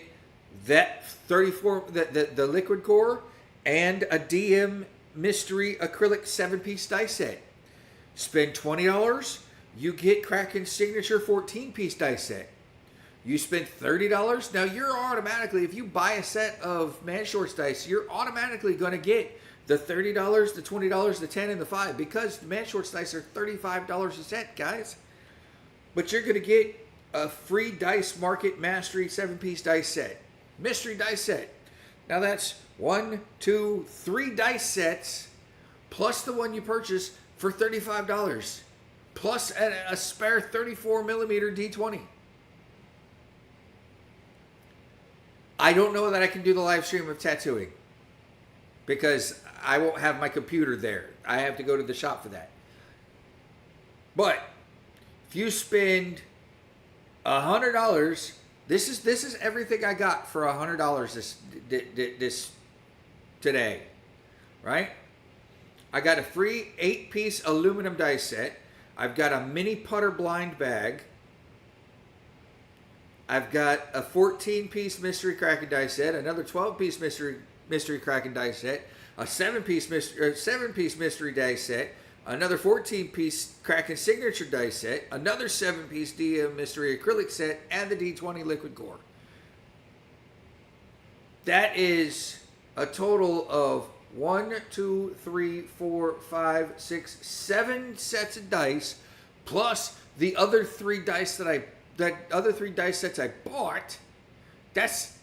that the liquid core and a DM mystery acrylic 7-piece dice set. Spend $20, you get Kraken's signature 14-piece dice set. You spend $30, now you're automatically, if you buy a set of Man Shorts dice, you're automatically going to get the $30, the $20, the $10, and the $5, because the Man Shorts dice are $35 a set, guys. But you're going to get a free Dice Market Mastery 7-piece dice set. Mystery dice set. Now that's 1, 2, 3 dice sets, plus the one you purchase for $35, plus a spare 34mm D20. I don't know that I can do the live stream of tattooing because I won't have my computer there. I have to go to the shop for that. But if you spend $100, this is everything I got for $100 this today, right? I got a free 8-piece aluminum dice set. I've got a mini putter blind bag. I've got a 14-piece mystery Kraken dice set, another 12-piece mystery mystery Kraken dice set, a 7-piece mystery dice set, another 14-piece Kraken signature dice set, another 7-piece DM mystery acrylic set, and the D20 liquid core. That is a total of 1, 2, 3, 4, 5, 6, 7 sets of dice, plus the other 3 dice sets I bought. That's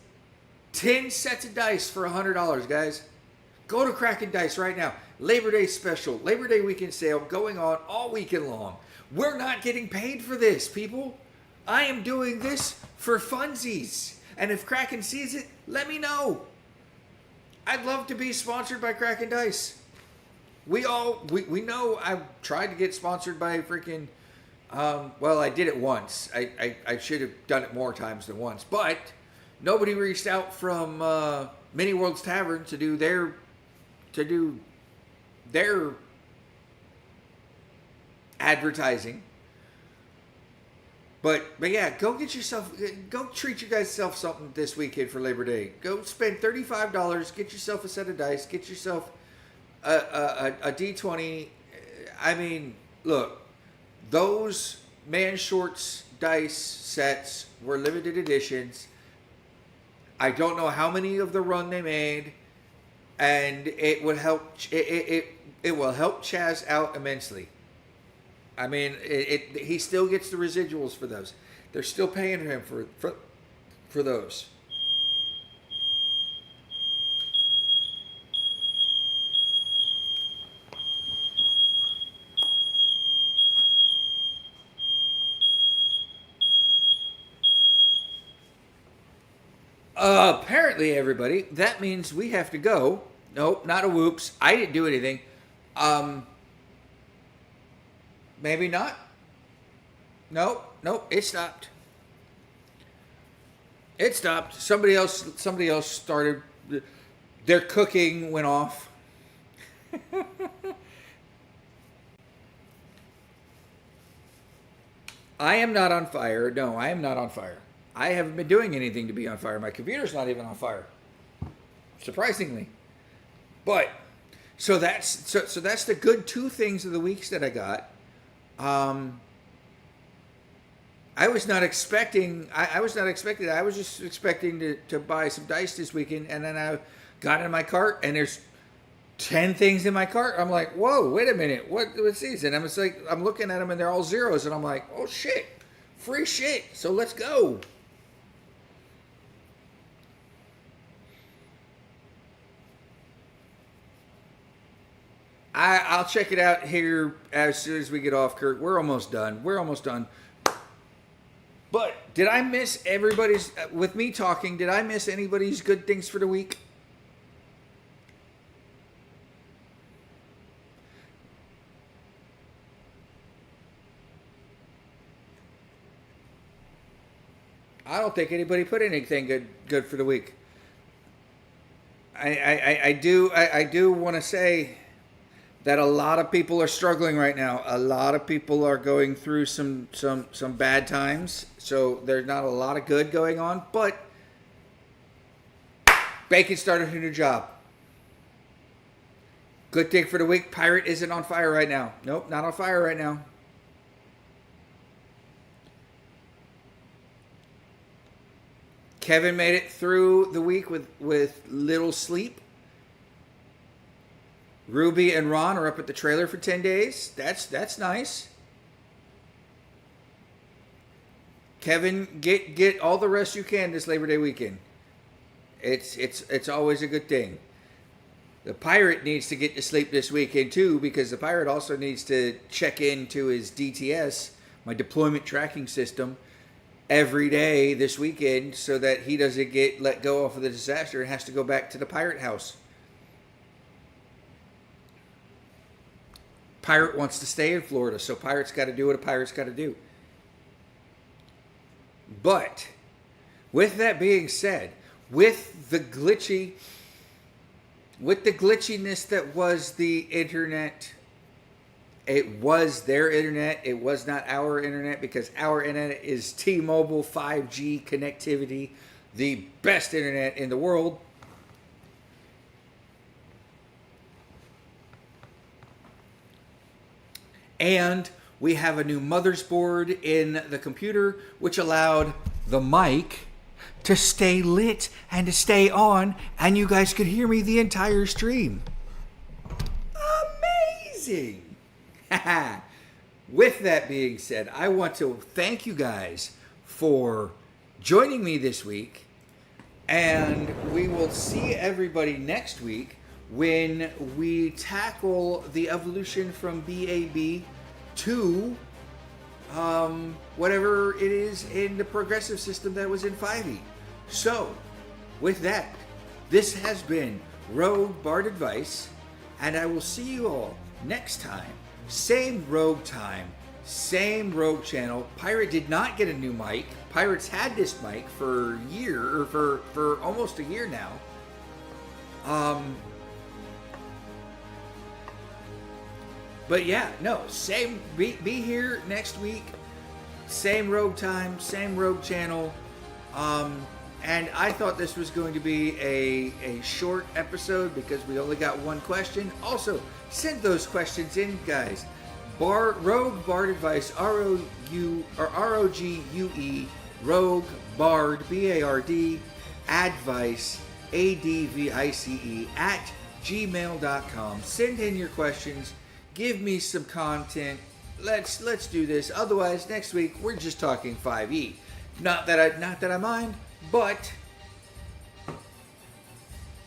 10 sets of dice for $100, guys. Go to Kraken Dice right now. Labor Day special, Labor Day weekend sale going on all weekend long. We're not getting paid for this, people. I am doing this for funsies. And if Kraken sees it, let me know. I'd love to be sponsored by Kraken Dice. We know I've tried to get sponsored by freaking, well, I did it once. I should have done it more times than once. But nobody reached out from Mini Worlds Tavern to do their advertising. But yeah, go treat you guys something this weekend for Labor Day. Go spend $35, get yourself a set of dice, get yourself a D20. I mean, look, those Man Shorts dice sets were limited editions. I don't know how many of the run they made, and it would help. It will help Chaz out immensely. I mean, he still gets the residuals for those. They're still paying him for those. Apparently, everybody, that means we have to go. Nope, not a whoops. I didn't do anything. Maybe not. Nope, it stopped. It stopped. Somebody else started. Their cooking went off. I am not on fire. No, I am not on fire. I haven't been doing anything to be on fire. My computer's not even on fire. Surprisingly. But so that's the good 2 things of the weeks that I got. I was not expecting. I was just expecting to buy some dice this weekend, and then I got in my cart, and there's 10 things in my cart. I'm like, whoa, wait a minute, what's these? And I'm looking at them, and they're all zeros, and I'm like, oh shit, free shit. So let's go. I'll check it out here as soon as we get off, Kurt. We're almost done. But did I miss everybody's, with me talking, did I miss anybody's good things for the week? I don't think anybody put anything good for the week. I do want to say that a lot of people are struggling right now. A lot of people are going through some bad times. So there's not a lot of good going on. But Bacon started a new job. Good thing for the week. Pirate isn't on fire right now. Nope, not on fire right now. Kevin made it through the week with little sleep. Ruby and Ron are up at the trailer for 10 days. That's nice. Kevin, get all the rest you can this Labor Day weekend. It's always a good thing. The pirate needs to get to sleep this weekend too, because the pirate also needs to check into his DTS, my deployment tracking system, every day this weekend, so that he doesn't get let go off of the disaster and has to go back to the pirate house. Pirate wants to stay in Florida, so Pirate's got to do what a pirate's got to do. But with that being said, with the glitchiness that was the internet, it was their internet. It was not our internet, because our internet is T-Mobile 5G connectivity, the best internet in the world. And we have a new motherboard in the computer, which allowed the mic to stay lit and to stay on, and you guys could hear me the entire stream. Amazing! With that being said, I want to thank you guys for joining me this week, and we will see everybody next week when we tackle the evolution from BAB to whatever it is in the progressive system that was in 5e. So, with that, this has been Rogue Bard Advice, and I will see you all next time. Same Rogue time, same Rogue channel. Pirate did not get a new mic. Pirate's had this mic for a year, or for almost a year now. But yeah, no, same, be here next week. Same Rogue time, same Rogue channel. And I thought this was going to be a short episode because we only got one question. Also, send those questions in, guys. Rogue Bard Advice, R-O-U, or R-O-G-U-E, Rogue Bard, B-A-R-D, Advice, A-D-V-I-C-E, at gmail.com. Send in your questions. Give me some content. Let's do this. Otherwise, next week we're just talking 5e. Not that I mind, but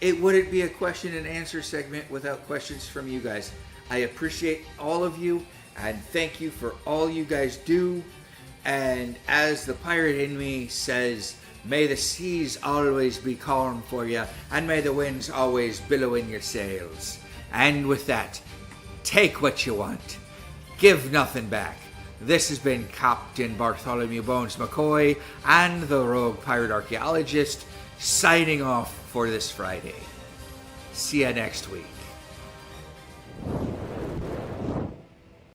it wouldn't be a question and answer segment without questions from you guys. I appreciate all of you and thank you for all you guys do. And as the pirate in me says, may the seas always be calm for you, and may the winds always billow in your sails. And with that, take what you want. Give nothing back. This has been Captain Bartholomew Bones McCoy and the Rogue Pirate Archaeologist signing off for this Friday. See ya next week.